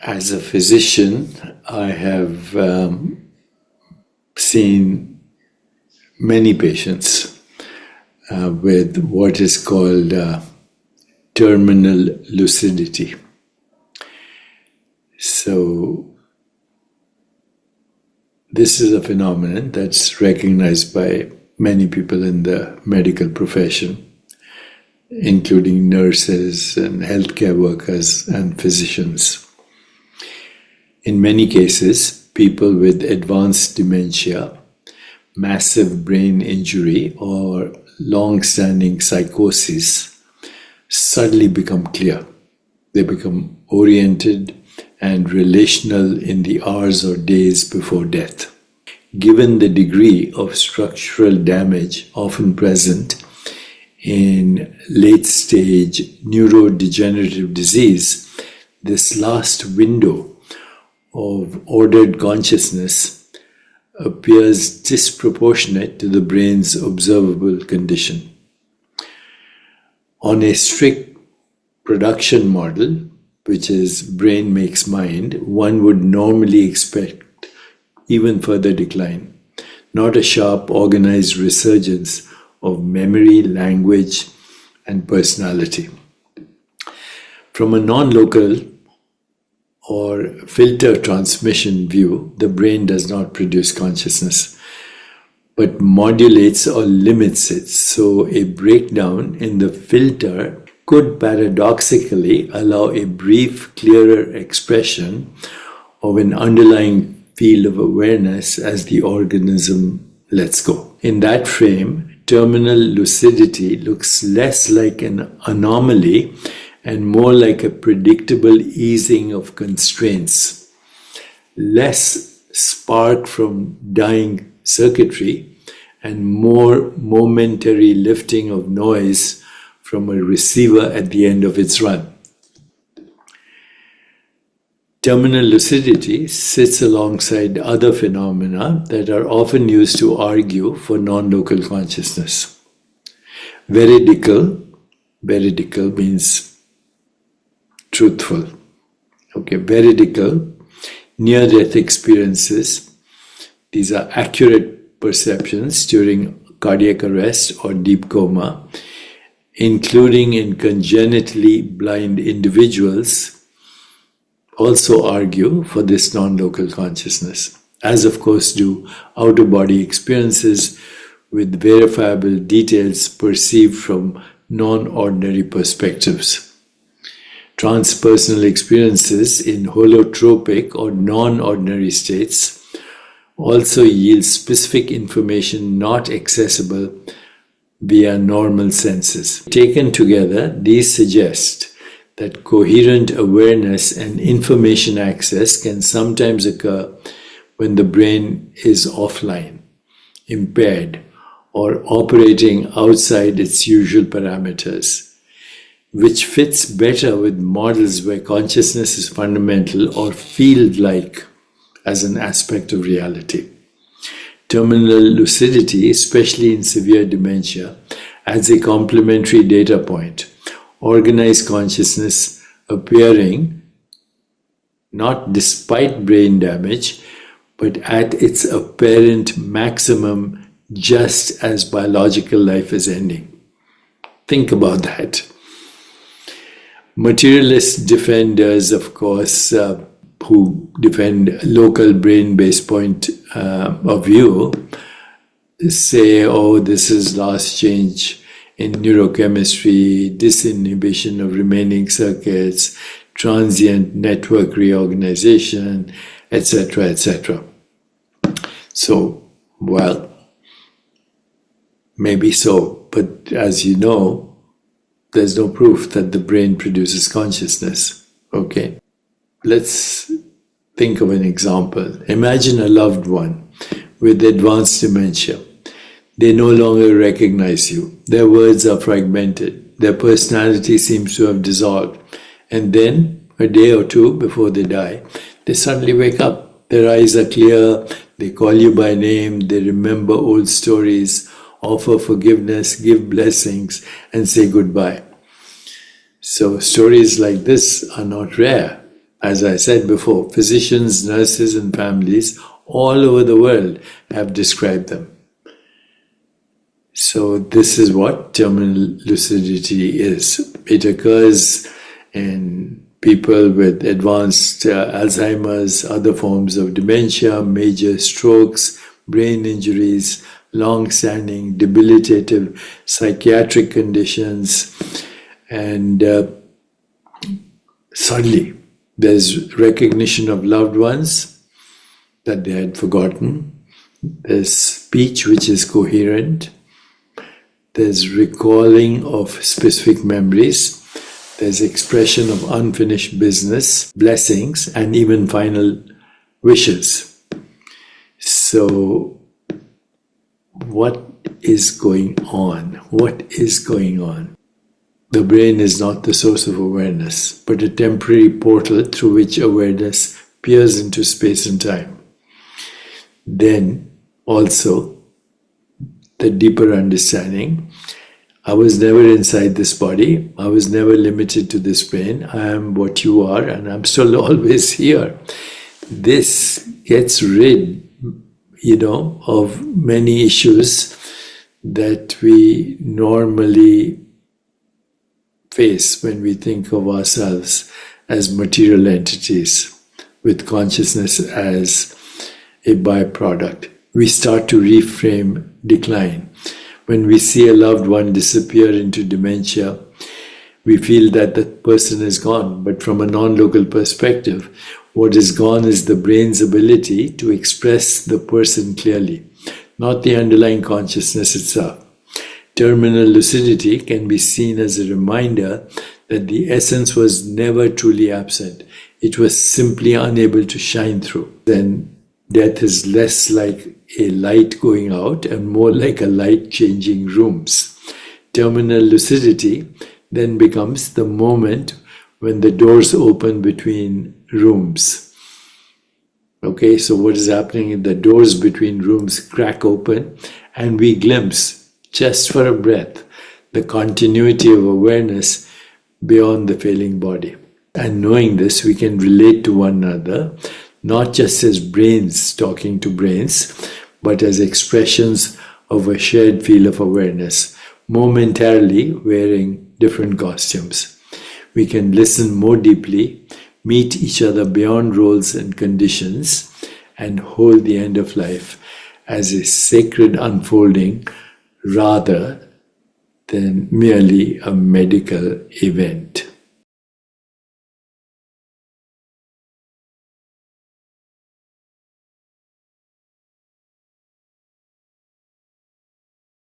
As a physician, I have seen many patients with what is called terminal lucidity. So, this is a phenomenon that's recognized by many people in the medical profession, including nurses and healthcare workers and physicians. In many cases, people with advanced dementia, massive brain injury, or long-standing psychosis suddenly become clear. They become oriented and relational in the hours or days before death. Given the degree of structural damage often present in late-stage neurodegenerative disease, this last window of ordered consciousness appears disproportionate to the brain's observable condition. On a strict production model, which is brain makes mind, one would normally expect even further decline, not a sharp, organized resurgence of memory, language, and personality. From a non-local or filter transmission view, the brain does not produce consciousness, but modulates or limits it. So a breakdown in the filter could paradoxically allow a brief, clearer expression of an underlying field of awareness as the organism lets go. In that frame, terminal lucidity looks less like an anomaly and more like a predictable easing of constraints, less spark from dying circuitry, and more momentary lifting of noise from a receiver at the end of its run. Terminal lucidity sits alongside other phenomena that are often used to argue for non-local consciousness. Veridical means truthful. Okay, veridical, near-death experiences. These are accurate perceptions during cardiac arrest or deep coma, including in congenitally blind individuals, also argue for this non-local consciousness, as of course do out-of-body experiences with verifiable details perceived from non-ordinary perspectives. Transpersonal experiences in holotropic or non-ordinary states also yield specific information not accessible via normal senses. Taken together, these suggest that coherent awareness and information access can sometimes occur when the brain is offline, impaired, or operating outside its usual parameters, which fits better with models where consciousness is fundamental or field-like as an aspect of reality. Terminal lucidity, especially in severe dementia, adds a complementary data point. Organized consciousness appearing not despite brain damage, but at its apparent maximum just as biological life is ending. Think about that. Materialist defenders, of course, who defend local brain-based point of view, say, oh, this is last change in neurochemistry, disinhibition of remaining circuits, transient network reorganization, etc., etc. So, well, maybe so, but as you know, there's no proof that the brain produces consciousness. Okay? Let's think of an example. Imagine a loved one with advanced dementia. They no longer recognize you. Their words are fragmented. Their personality seems to have dissolved. And then, a day or two before they die, they suddenly wake up. Their eyes are clear. They call you by name. They remember old stories, offer forgiveness, give blessings, and say goodbye. So stories like this are not rare. As I said before, physicians, nurses, and families all over the world have described them. So this is what terminal lucidity is. It occurs in people with advanced Alzheimer's, other forms of dementia, major strokes, brain injuries, long-standing debilitative psychiatric conditions, and suddenly there's recognition of loved ones that they had forgotten. There's speech which is coherent. There's recalling of specific memories. There's expression of unfinished business, blessings, and even final wishes. So, what is going on? What is going on? The brain is not the source of awareness, but a temporary portal through which awareness peers into space and time. Then, also, the deeper understanding. I was never inside this body. I was never limited to this brain. I am what you are, and I'm still always here. This gets rid, of many issues that we normally face when we think of ourselves as material entities with consciousness as a byproduct. We start to reframe decline. When we see a loved one disappear into dementia, we feel that the person is gone. But from a non-local perspective, what is gone is the brain's ability to express the person clearly, not the underlying consciousness itself. Terminal lucidity can be seen as a reminder that the essence was never truly absent. It was simply unable to shine through. Then death is less like a light going out and more like a light changing rooms. Terminal lucidity then becomes the moment when the doors open between rooms. Okay, so what is happening is the doors between rooms crack open and we glimpse, just for a breath, the continuity of awareness beyond the failing body. And knowing this, we can relate to one another, not just as brains talking to brains, but as expressions of a shared field of awareness, momentarily wearing different costumes. We can listen more deeply, meet each other beyond roles and conditions, and hold the end of life as a sacred unfolding rather than merely a medical event.